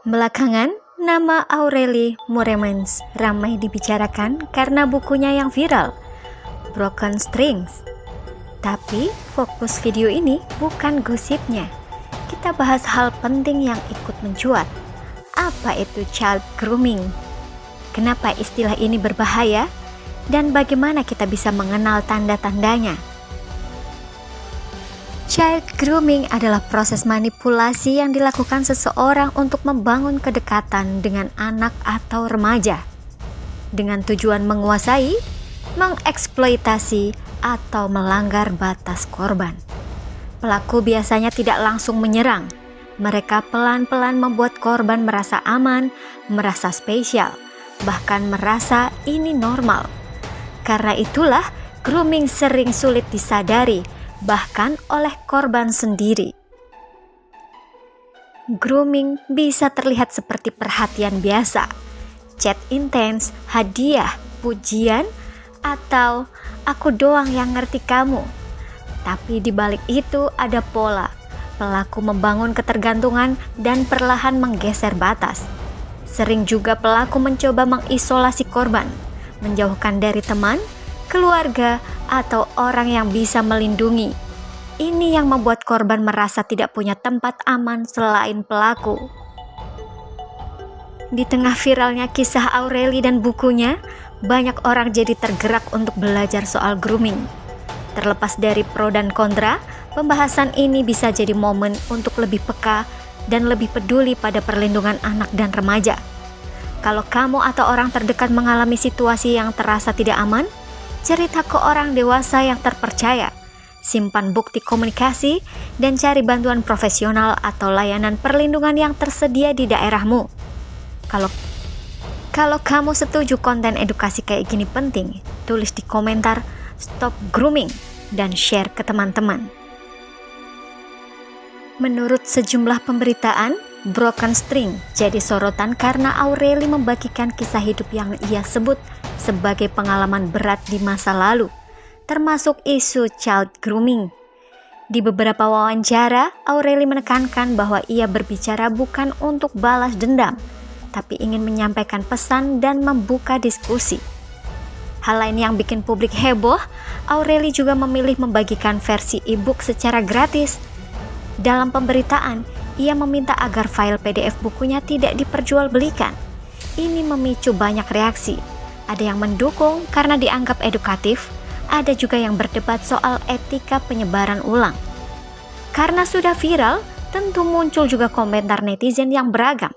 Belakangan, nama Aurelie Moeremans ramai dibicarakan karena bukunya yang viral, Broken Strings. Tapi fokus video ini bukan gosipnya. Kita bahas hal penting yang ikut mencuat. Apa itu child grooming? Kenapa istilah ini berbahaya? Dan bagaimana kita bisa mengenal tanda-tandanya? Child grooming adalah proses manipulasi yang dilakukan seseorang untuk membangun kedekatan dengan anak atau remaja dengan tujuan menguasai, mengeksploitasi, atau melanggar batas korban. Pelaku biasanya tidak langsung menyerang. Mereka pelan-pelan membuat korban merasa aman, merasa spesial, bahkan merasa ini normal. Karena itulah, grooming sering sulit disadari, bahkan oleh korban sendiri. Grooming bisa terlihat seperti perhatian biasa, chat intens, hadiah, pujian, atau aku doang yang ngerti kamu. Tapi di balik itu ada pola. Pelaku membangun ketergantungan dan perlahan menggeser batas. Sering juga pelaku mencoba mengisolasi korban, menjauhkan dari teman, keluarga, atau orang yang bisa melindungi. Ini yang membuat korban merasa tidak punya tempat aman selain pelaku. Di tengah viralnya kisah Aurelie dan bukunya, banyak orang jadi tergerak untuk belajar soal grooming. Terlepas dari pro dan kontra, pembahasan ini bisa jadi momen untuk lebih peka dan lebih peduli pada perlindungan anak dan remaja. Kalau kamu atau orang terdekat mengalami situasi yang terasa tidak aman, cerita ke orang dewasa yang terpercaya, simpan bukti komunikasi, dan cari bantuan profesional atau layanan perlindungan yang tersedia di daerahmu. Kalau kamu setuju konten edukasi kayak gini penting, tulis di komentar "Stop Grooming" dan share ke teman-teman. Menurut sejumlah pemberitaan, Broken String jadi sorotan karena Aurelie membagikan kisah hidup yang ia sebut sebagai pengalaman berat di masa lalu, termasuk isu child grooming. Di beberapa wawancara, Aurelie menekankan bahwa ia berbicara bukan untuk balas dendam, tapi ingin menyampaikan pesan dan membuka diskusi. Hal lain yang bikin publik heboh, Aurelie juga memilih membagikan versi e-book secara gratis. Dalam pemberitaan, ia meminta agar file PDF bukunya tidak diperjualbelikan. Ini memicu banyak reaksi. Ada yang mendukung karena dianggap edukatif, ada juga yang berdebat soal etika penyebaran ulang. Karena sudah viral, tentu muncul juga komentar netizen yang beragam,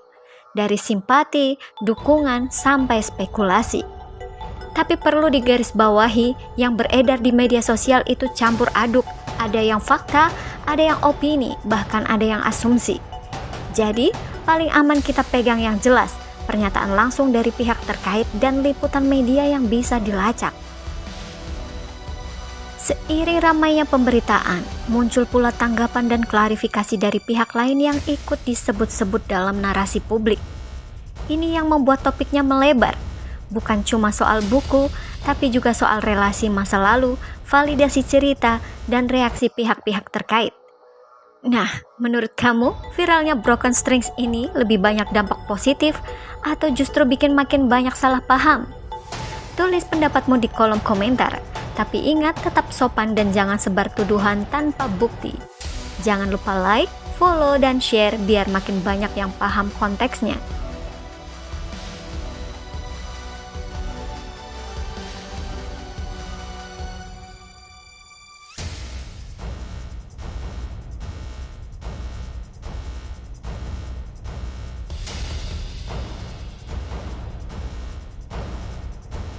dari simpati, dukungan, sampai spekulasi. Tapi perlu digarisbawahi, yang beredar di media sosial itu campur aduk, ada yang fakta, ada yang opini, bahkan ada yang asumsi. Jadi, paling aman kita pegang yang jelas, pernyataan langsung dari pihak terkait dan liputan media yang bisa dilacak. Seiring ramainya pemberitaan, muncul pula tanggapan dan klarifikasi dari pihak lain yang ikut disebut-sebut dalam narasi publik. Ini yang membuat topiknya melebar, bukan cuma soal buku, tapi juga soal relasi masa lalu, validasi cerita, dan reaksi pihak-pihak terkait. Nah, menurut kamu, viralnya Broken Strings ini lebih banyak dampak positif atau justru bikin makin banyak salah paham? Tulis pendapatmu di kolom komentar, tapi ingat tetap sopan dan jangan sebar tuduhan tanpa bukti. Jangan lupa like, follow, dan share biar makin banyak yang paham konteksnya.